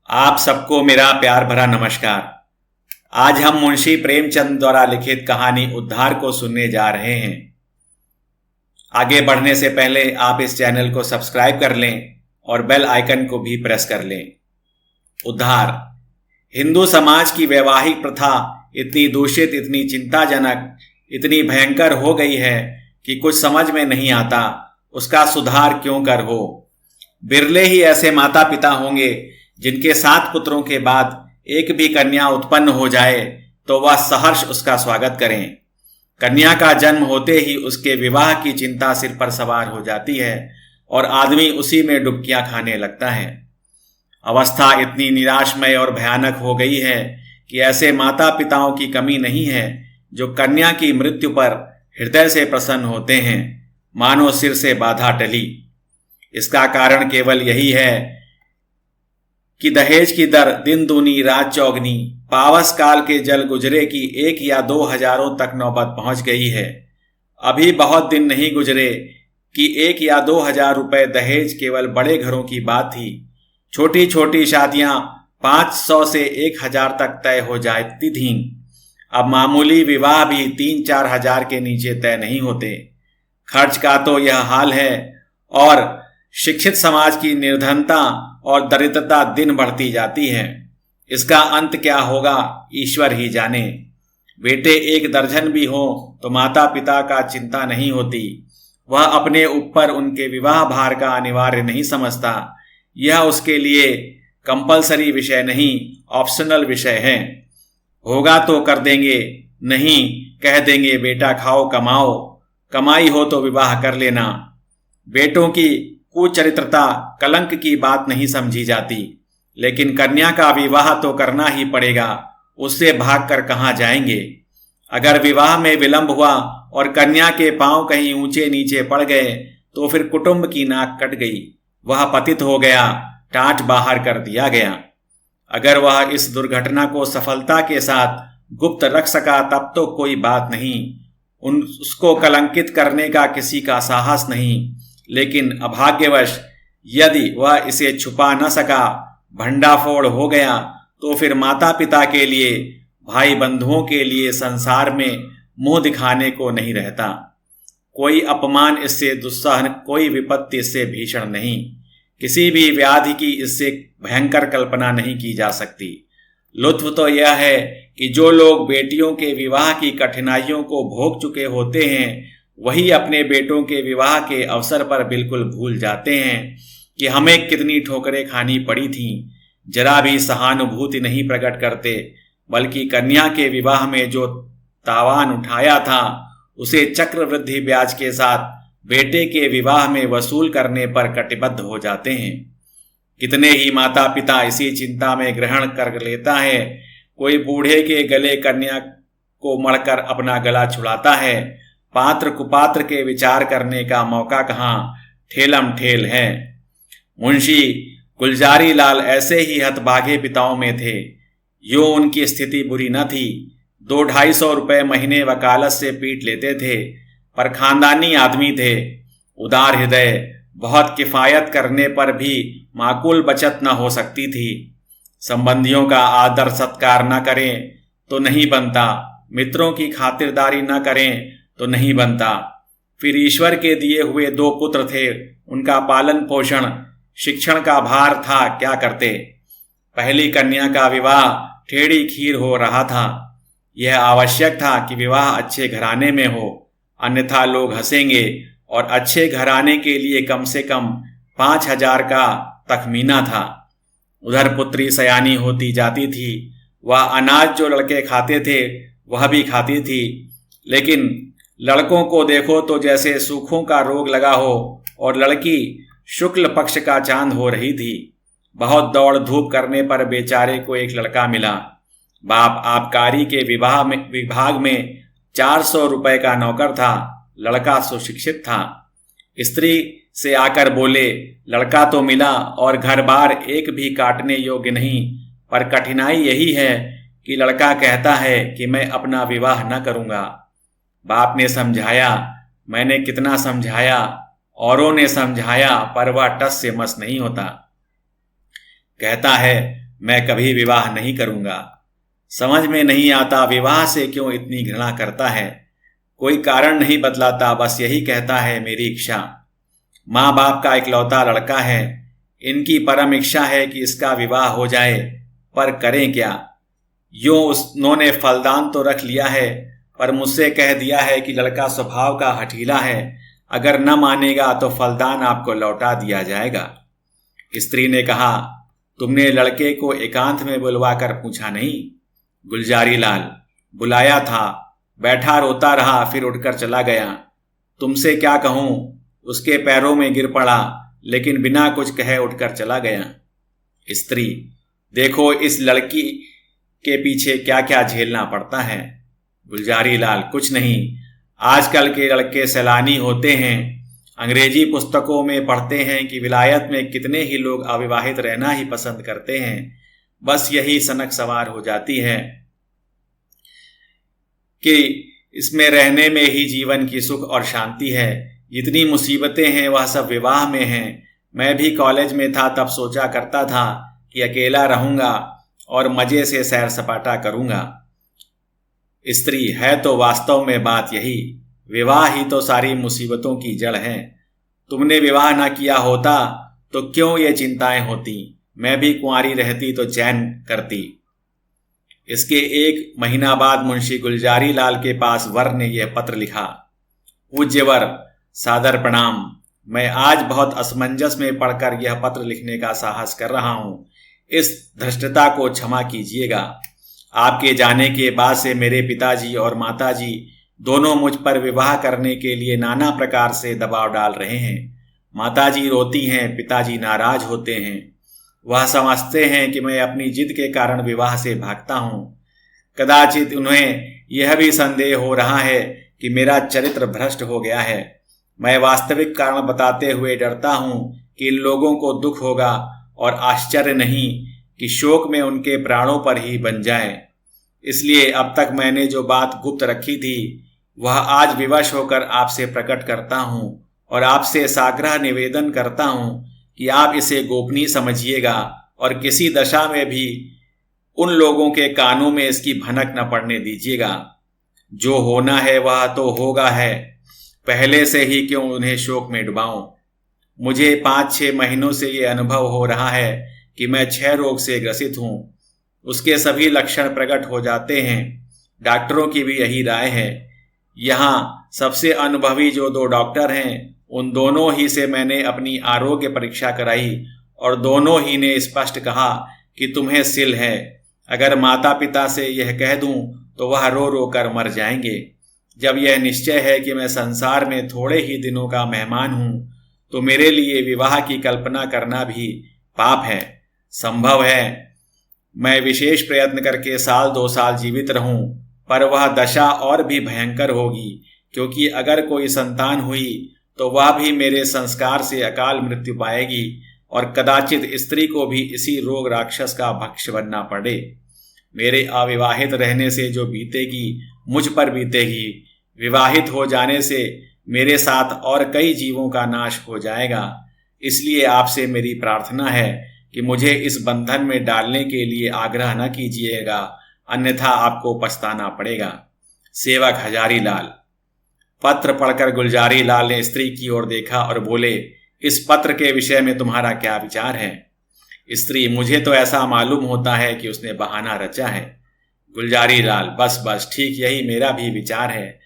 आप सबको मेरा प्यार भरा नमस्कार। आज हम मुंशी प्रेमचंद द्वारा लिखित कहानी उद्धार को सुनने जा रहे हैं। आगे बढ़ने से पहले आप इस चैनल को सब्सक्राइब कर लें और बेल आइकन को भी प्रेस कर लें। उद्धार। हिंदू समाज की वैवाहिक प्रथा इतनी दूषित, इतनी चिंताजनक, इतनी भयंकर हो गई है कि कुछ समझ में नहीं आता उसका सुधार क्यों कर हो। बिरले ही ऐसे माता पिता होंगे जिनके 7 पुत्रों के बाद एक भी कन्या उत्पन्न हो जाए तो वह सहर्ष उसका स्वागत करें। कन्या का जन्म होते ही उसके विवाह की चिंता सिर पर सवार हो जाती है और आदमी उसी में डुबकियां खाने लगता है। अवस्था इतनी निराशमय और भयानक हो गई है कि ऐसे माता पिताओं की कमी नहीं है जो कन्या की मृत्यु पर हृदय से प्रसन्न होते हैं, मानो सिर से बाधा टली। इसका कारण केवल यही है कि दहेज की दर दिन दूनी रात चौगनी, पावस काल के जल गुजरे की 1 या 2 हजारों तक नौबत पहुंच गई है। अभी बहुत दिन नहीं गुजरे कि 1 या 2 हजार रुपए दहेज केवल बड़े घरों की बात थी। छोटी छोटी शादियां 500 से 1000 तक तय हो जाती थीं। अब मामूली विवाह भी 3-4 हजार के नीचे तय नहीं होते। खर्च का तो यह हाल है और शिक्षित समाज की निर्धनता और दरिद्रता दिन बढ़ती जाती है। इसका अंत क्या होगा ईश्वर ही जाने। बेटे 1 दर्जन भी हो तो माता पिता का चिंता नहीं होती। वह अपने ऊपर उनके विवाह भार का अनिवार्य नहीं समझता। यह उसके लिए कंपलसरी विषय नहीं, ऑप्शनल विषय है। होगा तो कर देंगे, नहीं कह देंगे बेटा खाओ कमाओ, कमाई हो तो विवाह कर लेना। बेटों की कुचरित्रता कलंक की बात नहीं समझी जाती, लेकिन कन्या का विवाह तो करना ही पड़ेगा। उससे भागकर कहाँ जाएंगे। अगर विवाह में विलंब हुआ और कन्या के पांव कहीं ऊंचे नीचे पड़ गए तो फिर कुटुंब की नाक कट गई, वह पतित हो गया, टाट बाहर कर दिया गया। अगर वह इस दुर्घटना को सफलता के साथ गुप्त रख सका तब तो कोई बात नहीं, उसको कलंकित करने का किसी का साहस नहीं। लेकिन अभाग्यवश यदि वह इसे छुपा न सका, भंडाफोड़ हो गया, तो फिर माता पिता के लिए, भाई बंधुओं के लिए संसार में मुंह दिखाने को नहीं रहता। कोई अपमान इससे दुस्सहन, कोई विपत्ति इससे भीषण नहीं, किसी भी व्याधि की इससे भयंकर कल्पना नहीं की जा सकती। लुत्फ तो यह है कि जो लोग बेटियों के विवाह की कठिनाइयों को भोग चुके होते हैं वही अपने बेटों के विवाह के अवसर पर बिल्कुल भूल जाते हैं कि हमें कितनी ठोकरें खानी पड़ी थीं। जरा भी सहानुभूति नहीं प्रकट करते, बल्कि कन्या के विवाह में जो तावान उठाया था उसे चक्रवृद्धि ब्याज के साथ बेटे के विवाह में वसूल करने पर कटिबद्ध हो जाते हैं। कितने ही माता पिता इसी चिंता में ग्रहण कर लेता है। कोई बूढ़े के गले कन्या को मढ़कर अपना गला छुड़ाता है। पात्र कुपात्र के विचार करने का मौका कहाँ, ठेलम ठेल है। मुंशी गुलजारी लाल ऐसे ही हतभागे पिताओं में थे। यूं उनकी स्थिति बुरी न थी। 200-250 रुपए महीने वकालत से पीट लेते थे, पर खानदानी आदमी थे, उदार हृदय। बहुत किफायत करने पर भी माकूल बचत न हो सकती थी। संबंधियों का आदर सत्कार न करें तो नहीं बनता, मित्रों की खातिरदारी न करें तो नहीं बनता। फिर ईश्वर के दिए हुए 2 पुत्र थे, उनका पालन पोषण, शिक्षण का भार था, क्या करते। पहली कन्या का विवाह टेढ़ी खीर हो रहा था। यह आवश्यक था कि विवाह अच्छे घराने में हो, अन्यथा लोग हंसेंगे और अच्छे घराने के लिए कम से कम 5000 का तखमीना था। उधर पुत्री सयानी होती जाती थी। वह अनाज जो लड़के खाते थे वह भी खाती थी, लेकिन लड़कों को देखो तो जैसे सूखों का रोग लगा हो और लड़की शुक्ल पक्ष का चांद हो रही थी। बहुत दौड़ धूप करने पर बेचारे को एक लड़का मिला। बाप आबकारी के विभाग में 400 रुपए का नौकर था। लड़का सुशिक्षित था। स्त्री से आकर बोले, लड़का तो मिला और घर बार एक भी काटने योग्य नहीं, पर कठिनाई यही है कि लड़का कहता है कि मैं अपना विवाह न करूँगा। बाप ने समझाया, मैंने कितना समझाया, औरों ने समझाया, पर वह टस से मस नहीं होता। कहता है मैं कभी विवाह नहीं करूंगा। समझ में नहीं आता विवाह से क्यों इतनी घृणा करता है। कोई कारण नहीं बतलाता, बस यही कहता है मेरी इच्छा। माँ बाप का इकलौता लड़का है, इनकी परम इच्छा है कि इसका विवाह हो जाए, पर करें क्या। यूं उन्होंने फलदान तो रख लिया है, पर मुझसे कह दिया है कि लड़का स्वभाव का हठीला है, अगर न मानेगा तो फलदान आपको लौटा दिया जाएगा। स्त्री ने कहा, तुमने लड़के को एकांत में बुलवाकर पूछा नहीं? गुलजारी लाल, बुलाया था, बैठा रोता रहा, फिर उठकर चला गया। तुमसे क्या कहूं, उसके पैरों में गिर पड़ा, लेकिन बिना कुछ कहे उठकर चला गया। स्त्री, देखो इस लड़की के पीछे क्या क्या झेलना पड़ता है। गुलजारी लाल, कुछ नहीं, आजकल के लड़के सैलानी होते हैं, अंग्रेजी पुस्तकों में पढ़ते हैं कि विलायत में कितने ही लोग अविवाहित रहना ही पसंद करते हैं। बस यही सनक सवार हो जाती है कि इसमें रहने में ही जीवन की सुख और शांति है। जितनी मुसीबतें हैं वह सब विवाह में हैं। मैं भी कॉलेज में था तब सोचा करता था कि अकेला रहूंगा और मजे से सैर सपाटा करूंगा। स्त्री, है तो वास्तव में बात यही, विवाह ही तो सारी मुसीबतों की जड़ है। तुमने विवाह ना किया होता तो क्यों ये चिंताएं होती, मैं भी कुंवारी रहती तो चैन करती। इसके 1 महीना बाद मुंशी गुलजारी लाल के पास वर ने यह पत्र लिखा। पूज्य वर, सादर प्रणाम। मैं आज बहुत असमंजस में पढ़कर यह पत्र लिखने का साहस कर रहा हूं। इस धृष्टता को क्षमा कीजिएगा। आपके जाने के बाद से मेरे पिताजी और माताजी दोनों मुझ पर विवाह करने के लिए नाना प्रकार से दबाव डाल रहे हैं। माताजी रोती हैं, पिताजी नाराज होते हैं। वह समझते हैं कि मैं अपनी जिद के कारण विवाह से भागता हूं। कदाचित उन्हें यह भी संदेह हो रहा है कि मेरा चरित्र भ्रष्ट हो गया है। मैं वास्तविक कारण बताते हुए डरता हूं कि इन लोगों को दुख होगा और आश्चर्य नहीं कि शोक में उनके प्राणों पर ही बन जाए। इसलिए अब तक मैंने जो बात गुप्त रखी थी वह आज विवश होकर आपसे प्रकट करता हूं और आपसे साग्रह निवेदन करता हूं कि आप इसे गोपनीय समझिएगा और किसी दशा में भी उन लोगों के कानों में इसकी भनक न पड़ने दीजिएगा। जो होना है वह तो होगा है, पहले से ही क्यों उन्हें शोक में डुबाऊं। मुझे 5-6 महीनों से ये अनुभव हो रहा है कि मैं क्षय रोग से ग्रसित हूं। उसके सभी लक्षण प्रकट हो जाते हैं। डॉक्टरों की भी यही राय है। यहाँ सबसे अनुभवी जो 2 डॉक्टर हैं उन दोनों ही से मैंने अपनी आरोग्य परीक्षा कराई और दोनों ही ने स्पष्ट कहा कि तुम्हें सिल है। अगर माता पिता से यह कह दूं तो वह रो रो कर मर जाएंगे। जब यह निश्चय है कि मैं संसार में थोड़े ही दिनों का मेहमान हूं तो मेरे लिए विवाह की कल्पना करना भी पाप है। संभव है मैं विशेष प्रयत्न करके 1-2 साल जीवित रहूं, पर वह दशा और भी भयंकर होगी, क्योंकि अगर कोई संतान हुई तो वह भी मेरे संस्कार से अकाल मृत्यु पाएगी और कदाचित स्त्री को भी इसी रोग राक्षस का भक्ष्य बनना पड़े। मेरे अविवाहित रहने से जो बीतेगी मुझ पर बीतेगी। विवाहित हो जाने से मेरे साथ और कई जीवों का नाश हो जाएगा। इसलिए आपसे मेरी प्रार्थना है कि मुझे इस बंधन में डालने के लिए आग्रह न कीजिएगा, अन्यथा आपको पछताना पड़ेगा। सेवक हजारी लाल। पत्र पढ़कर गुलजारी लाल ने स्त्री की ओर देखा और बोले, इस पत्र के विषय में तुम्हारा क्या विचार है? स्त्री, मुझे तो ऐसा मालूम होता है कि उसने बहाना रचा है। गुलजारी लाल, बस बस, ठीक यही मेरा भी विचार है।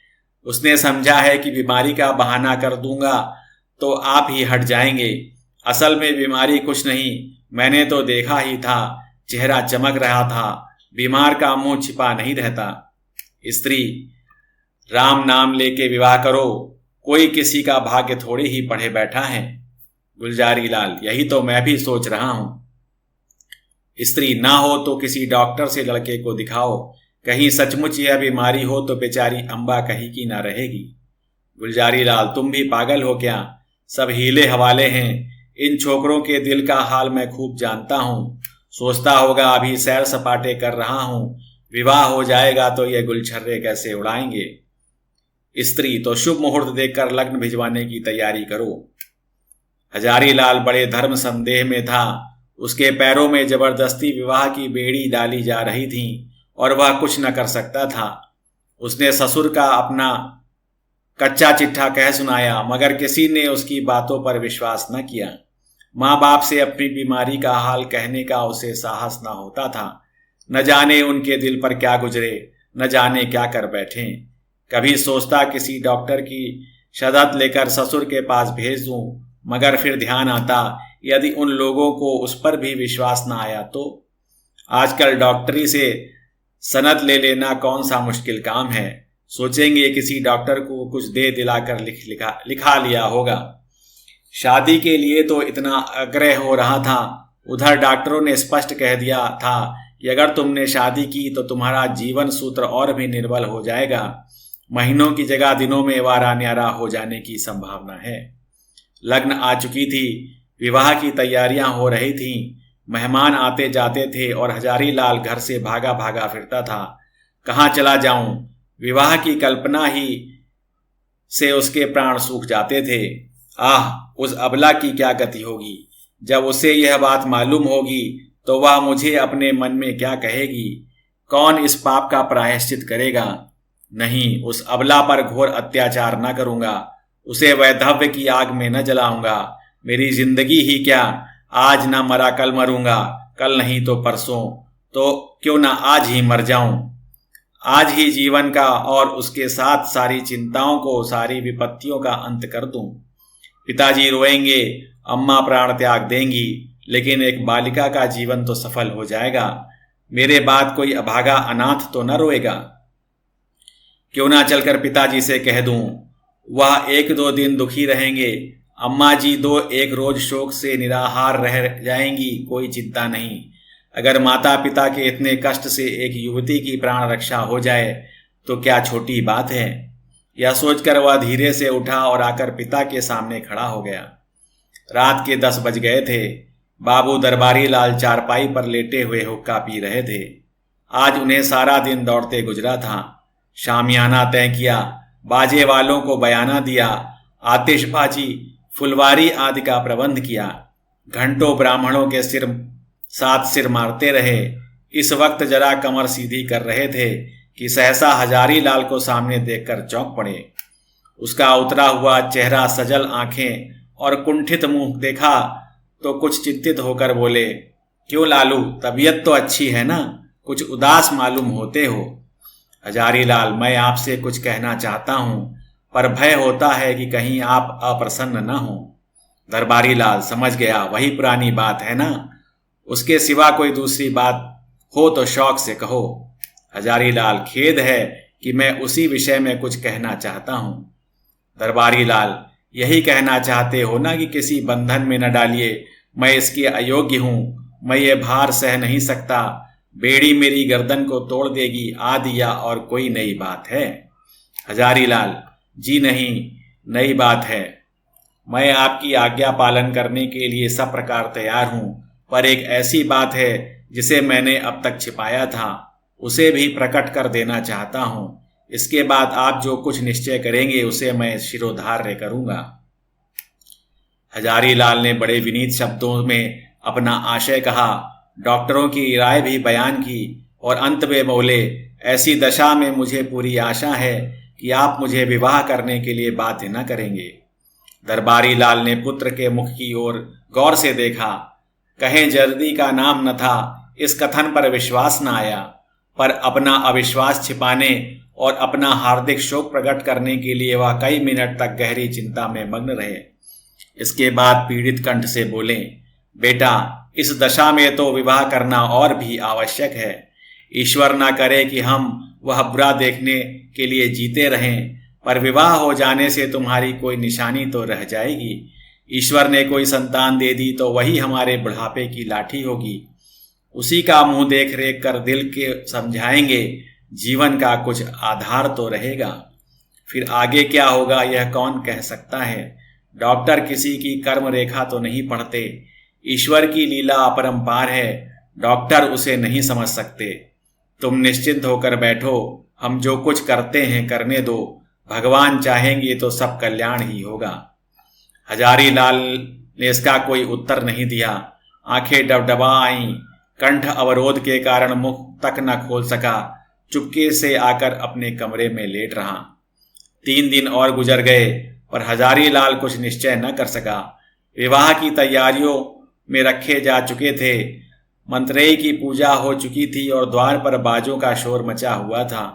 उसने समझा है कि बीमारी का बहाना कर दूंगा तो आप ही हट जाएंगे। असल में बीमारी कुछ नहीं, मैंने तो देखा ही था, चेहरा चमक रहा था, बीमार का मुंह छिपा नहीं रहता। स्त्री, राम नाम लेके विवाह करो, कोई किसी का भाग्य थोड़ी ही पढ़े बैठा है। गुलजारी लाल, यही तो मैं भी सोच रहा हूं। स्त्री, ना हो तो किसी डॉक्टर से लड़के को दिखाओ, कहीं सचमुच यह बीमारी हो तो बेचारी अम्बा कहीं की ना रहेगी। गुलजारी लाल, तुम भी पागल हो क्या? सब हीले हवाले हैं। इन छोकरों के दिल का हाल मैं खूब जानता हूं। सोचता होगा अभी सैर सपाटे कर रहा हूं, विवाह हो जाएगा तो ये गुलछर्रे कैसे उड़ाएंगे। स्त्री, तो शुभ मुहूर्त देखकर लग्न भिजवाने की तैयारी करो। हजारी लाल बड़े धर्म संदेह में था उसके पैरों में जबरदस्ती विवाह की बेड़ी डाली जा रही थी और वह कुछ न कर सकता था। उसने ससुर का अपना कच्चा चिट्ठा कह सुनाया, मगर किसी ने उसकी बातों पर विश्वास न किया। माँ बाप से अपनी बीमारी का हाल कहने का उसे साहस न होता था। न जाने उनके दिल पर क्या गुजरे, न जाने क्या कर बैठे। कभी सोचता किसी डॉक्टर की शहादत लेकर ससुर के पास भेज दूं, मगर फिर ध्यान आता यदि उन लोगों को उस पर भी विश्वास न आया तो। आजकल डॉक्टरी से सनद ले लेना कौन सा मुश्किल काम है। सोचेंगे किसी डॉक्टर को कुछ दे दिलाकर लिखा लिया होगा। शादी के लिए तो इतना आग्रह हो रहा था, उधर डॉक्टरों ने स्पष्ट कह दिया था कि अगर तुमने शादी की तो तुम्हारा जीवन सूत्र और भी निर्बल हो जाएगा। महीनों की जगह दिनों में वारा न्यारा हो जाने की संभावना है। लग्न आ चुकी थी, विवाह की तैयारियां हो रही थीं, मेहमान आते जाते थे और हजारी लाल घर से भागा भागा फिरता था। कहाँ चला जाऊं, विवाह की कल्पना ही से उसके प्राण सूख जाते थे। आह, उस अबला की क्या गति होगी। जब उसे यह बात मालूम होगी तो वह मुझे अपने मन में क्या कहेगी। कौन इस पाप का प्रायश्चित करेगा। नहीं, उस अबला पर घोर अत्याचार न करूंगा, उसे वैधव्य की आग में न जलाऊंगा। मेरी जिंदगी ही क्या, आज ना मरा कल मरूंगा, कल नहीं तो परसों, तो क्यों ना आज ही मर जाऊं। आज ही जीवन का और उसके साथ सारी चिंताओं को, सारी विपत्तियों का अंत कर दूं। पिताजी रोएंगे, अम्मा प्राण त्याग देंगी, लेकिन एक बालिका का जीवन तो सफल हो जाएगा। मेरे बाद कोई अभागा अनाथ तो न रोएगा। क्यों ना चलकर पिताजी से कह दूं, वह 1-2 दिन दुखी रहेंगे। अम्मा जी 2-1 रोज शोक से निराहार रह जाएंगी, कोई चिंता नहीं। अगर माता पिता के इतने कष्ट से एक युवती की प्राण रक्षा हो जाए तो क्या छोटी बात है। यह सोचकर वह धीरे से उठा और आकर पिता के सामने खड़ा हो गया। रात के 10 बज गए थे। बाबू दरबारी लाल चारपाई पर लेटे हुए हुक्का पी रहे थे। आज उन्हें सारा दिन दौड़ते गुजरा था। शामियाना तय किया, बाजे वालों को बयाना दिया, आतिशबाजी, फुलवारी आदि का प्रबंध किया। घंटों ब्राह्मणों के साथ सिर मारते रहे। इस वक्त जरा कमर सीधी कर रहे थे कि सहसा हजारी लाल को सामने देखकर चौंक पड़े। उसका उतरा हुआ चेहरा, सजल आंखें और कुंठित मुंह देखा तो कुछ चिंतित होकर बोले, क्यों लालू, तबीयत तो अच्छी है ना, कुछ उदास मालूम होते हो। हजारी लाल, मैं आपसे कुछ कहना चाहता हूं, पर भय होता है कि कहीं आप अप्रसन्न न हो। दरबारी लाल, समझ गया, वही पुरानी बात है ना, उसके सिवा कोई दूसरी बात हो तो शौक से कहो। हजारी लाल, खेद है कि मैं उसी विषय में कुछ कहना चाहता हूं। दरबारी लाल, यही कहना चाहते हो ना कि किसी बंधन में न डालिए, मैं इसके अयोग्य हूं, मैं ये भार सह नहीं सकता, बेड़ी मेरी गर्दन को तोड़ देगी, आदि या और कोई नई बात है। हजारी लाल, जी नहीं, नई बात है। मैं आपकी आज्ञा पालन करने के लिए सब प्रकार तैयार हूं, पर एक ऐसी बात है जिसे मैंने अब तक छिपाया था, उसे भी प्रकट कर देना चाहता हूं। इसके बाद आप जो कुछ निश्चय करेंगे उसे मैं शिरोधार्य करूंगा। हजारी लाल ने बड़े विनीत शब्दों में अपना आशय कहा, डॉक्टरों की राय भी बयान की और अंत में बोले, ऐसी दशा में मुझे पूरी आशा है कि आप मुझे विवाह करने के लिए बाध्य न करेंगे। दरबारी लाल ने पुत्र के मुख की ओर गौर से देखा। कहीं जल्दी का नाम न था, इस कथन पर विश्वास न आया, पर अपना अविश्वास छिपाने और अपना हार्दिक शोक प्रकट करने के लिए वह कई मिनट तक गहरी चिंता में मग्न रहे। इसके बाद पीड़ित कंठ से बोले, बेटा, इस दशा में तो विवाह करना और भी आवश्यक है। ईश्वर ना करे कि हम वह बुरा देखने के लिए जीते रहें, पर विवाह हो जाने से तुम्हारी कोई निशानी तो रह जाएगी। ईश्वर ने कोई संतान दे दी तो वही हमारे बुढ़ापे की लाठी होगी। उसी का मुंह देख रेख कर दिल के समझाएंगे, जीवन का कुछ आधार तो रहेगा। फिर आगे क्या होगा यह कौन कह सकता है। डॉक्टर किसी की कर्म रेखा तो नहीं पढ़ते। ईश्वर की लीला अपरंपार है, डॉक्टर उसे नहीं समझ सकते। तुम निश्चिंत होकर बैठो, हम जो कुछ करते हैं करने दो, भगवान चाहेंगे तो सब कल्याण ही होगा। हजारी लाल ने इसका कोई उत्तर नहीं दिया। आंखें डबडबा आईं, कंठ अवरोध के कारण मुख तक न खोल सका। चुपके से आकर अपने कमरे में लेट रहा। 3 दिन और गुजर गए पर हजारीलाल कुछ निश्चय न कर सका। विवाह की तैयारियों में रखे जा चुके थे। मंत्रेय की पूजा हो चुकी थी और द्वार पर बाजों का शोर मचा हुआ था।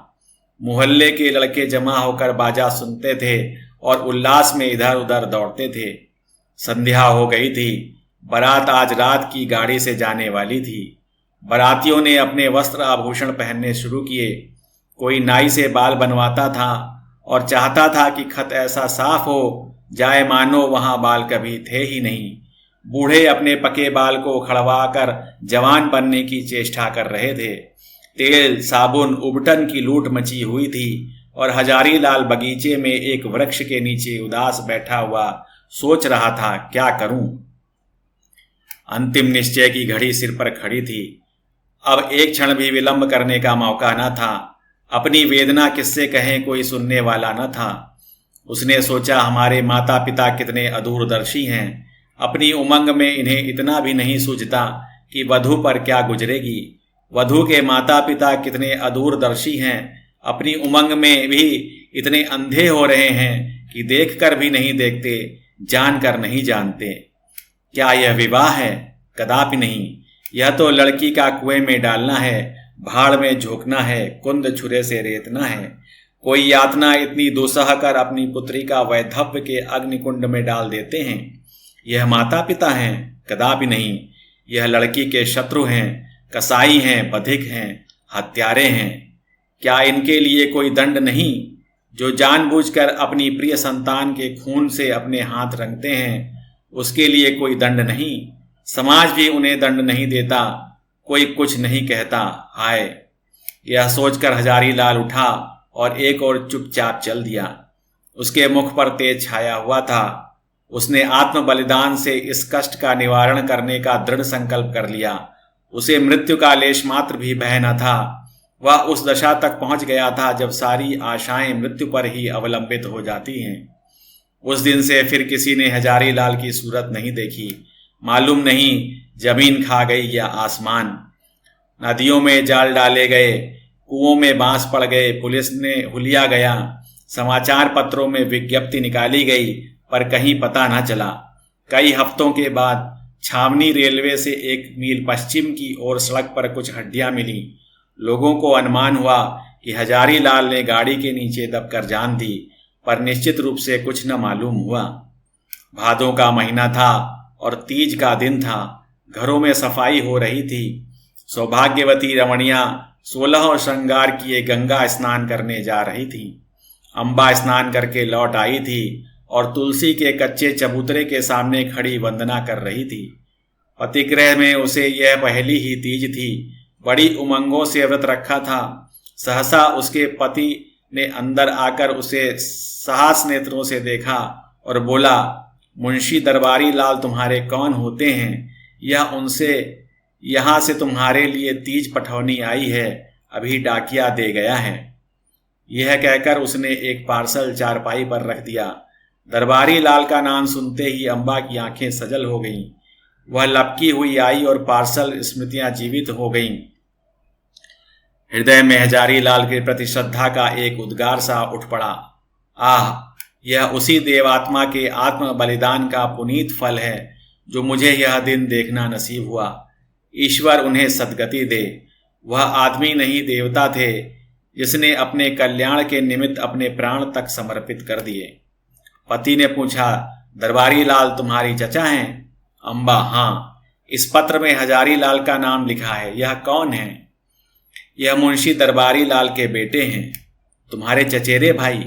मोहल्ले के लड़के जमा होकर बाजा सुनते थे और उल्लास में इधर उधर दौड़ते थे। संध्या हो गई थी। बारात आज रात की गाड़ी से जाने वाली थी। बारातियों ने अपने वस्त्र आभूषण पहनने शुरू किए। कोई नाई से बाल बनवाता था और चाहता था कि खत ऐसा साफ हो जाए मानो वहां बाल कभी थे ही नहीं। बूढ़े अपने पके बाल को खड़वाकर जवान बनने की चेष्टा कर रहे थे। तेल साबुन उबटन की लूट मची हुई थी और हजारीलाल बगीचे में एक वृक्ष के नीचे उदास बैठा हुआ सोच रहा था, क्या करूं। अंतिम निश्चय की घड़ी सिर पर खड़ी थी। अब एक क्षण भी विलंब करने का मौका न था। अपनी वेदना किससे कहें, कोई सुनने वाला न था। उसने सोचा, हमारे माता पिता कितने अदूरदर्शी हैं। अपनी उमंग में इन्हें इतना भी नहीं सूझता कि वधू पर क्या गुजरेगी। वधू के माता पिता कितने अदूरदर्शी हैं। अपनी उमंग में भी इतने अंधे हो रहे हैं कि देखकर भी नहीं देखते, जानकर नहीं जानते। क्या यह विवाह है? कदापि नहीं। यह तो लड़की का कुएं में डालना है, भाड़ में झोंकना है, कुंद छुरे से रेतना है। कोई यातना इतनी दुस्सह कर अपनी पुत्री का वैधव्य के अग्निकुंड में डाल देते हैं। यह माता पिता हैं? कदापि नहीं। यह लड़की के शत्रु हैं, कसाई हैं, बधिक हैं, हत्यारे हैं। क्या इनके लिए कोई दंड नहीं? जो जानबूझकर अपनी प्रिय संतान के खून से अपने हाथ रंगते हैं, उसके लिए कोई दंड नहीं? समाज भी उन्हें दंड नहीं देता, कोई कुछ नहीं कहता। हाय! यह सोचकर हजारीलाल उठा और एक और चुपचाप चल दिया। उसके मुख पर तेज छाया हुआ था। उसने आत्म बलिदान से इस कष्ट का निवारण करने का दृढ़ संकल्प कर लिया। उसे मृत्यु का लेश मात्र भी भय न था। वह उस दशा तक पहुंच गया था जब सारी आशाएं मृत्यु पर ही अवलंबित हो जाती हैं। उस दिन से फिर किसी ने हजारीलाल की सूरत नहीं देखी। मालूम नहीं जमीन खा गई या आसमान। नदियों में जाल डाले गए, कुओं में बांस पड़ गए, पुलिस ने हुलिया गया, समाचार पत्रों में विज्ञप्ति निकाली गई, पर कहीं पता न चला। कई हफ्तों के बाद छावनी रेलवे से 1 मील पश्चिम की ओर सड़क पर कुछ हड्डियां मिली। लोगों को अनुमान हुआ कि हजारीलाल ने गाड़ी के नीचे दबकर जान दी, पर निश्चित रूप से कुछ न मालूम हुआ। भादों का महीना था और तीज का दिन था। घरों में सफाई हो रही थी। सौभाग्यवती रमणियां 16 श्रृंगार किए गंगा स्नान करने जा रही थी। अम्बा स्नान करके लौट आई थी और तुलसी के कच्चे चबूतरे के सामने खड़ी वंदना कर रही थी। पतिगृह में उसे यह पहली ही तीज थी। बड़ी उमंगों से व्रत रखा था। सहसा उसके पति ने अंदर आकर उसे साहस नेत्रों से देखा और बोला, मुंशी दरबारी लाल तुम्हारे कौन होते हैं? यह उनसे यहाँ से तुम्हारे लिए तीज पठौनी आई है, अभी डाकिया दे गया है। यह कहकर उसने एक पार्सल चारपाई पर रख दिया। दरबारी लाल का नाम सुनते ही अम्बा की आंखें सजल हो गईं। वह लपकी हुई आई और पार्सल स्मृतियां जीवित हो गईं। हृदय में हजारीलाल के प्रति श्रद्धा का एक उद्गार सा उठ पड़ा। आह! यह उसी देवात्मा के आत्म बलिदान का पुनीत फल है जो मुझे यह दिन देखना नसीब हुआ। ईश्वर उन्हें सद्गति दे। वह आदमी नहीं देवता थे जिसने अपने कल्याण के निमित्त अपने प्राण तक समर्पित कर दिए। पति ने पूछा, दरबारी लाल तुम्हारी चचा हैं? अम्बा, हाँ। इस पत्र में हजारीलाल का नाम लिखा है। यह कौन है? यह मुंशी दरबारी लाल के बेटे हैं। तुम्हारे चचेरे भाई?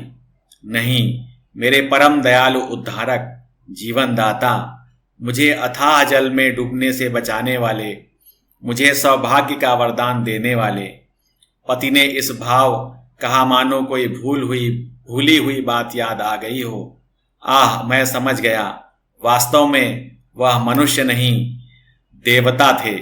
नहीं, मेरे परम दयालु उद्धारक, जीवन दाता, मुझे अथाह जल में डूबने से बचाने वाले, मुझे सौभाग्य का वरदान देने वाले। पति ने इस भाव कहा मानो कोई भूली हुई बात याद आ गई हो। आह! मैं समझ गया। वास्तव में वह मनुष्य नहीं, देवता थे।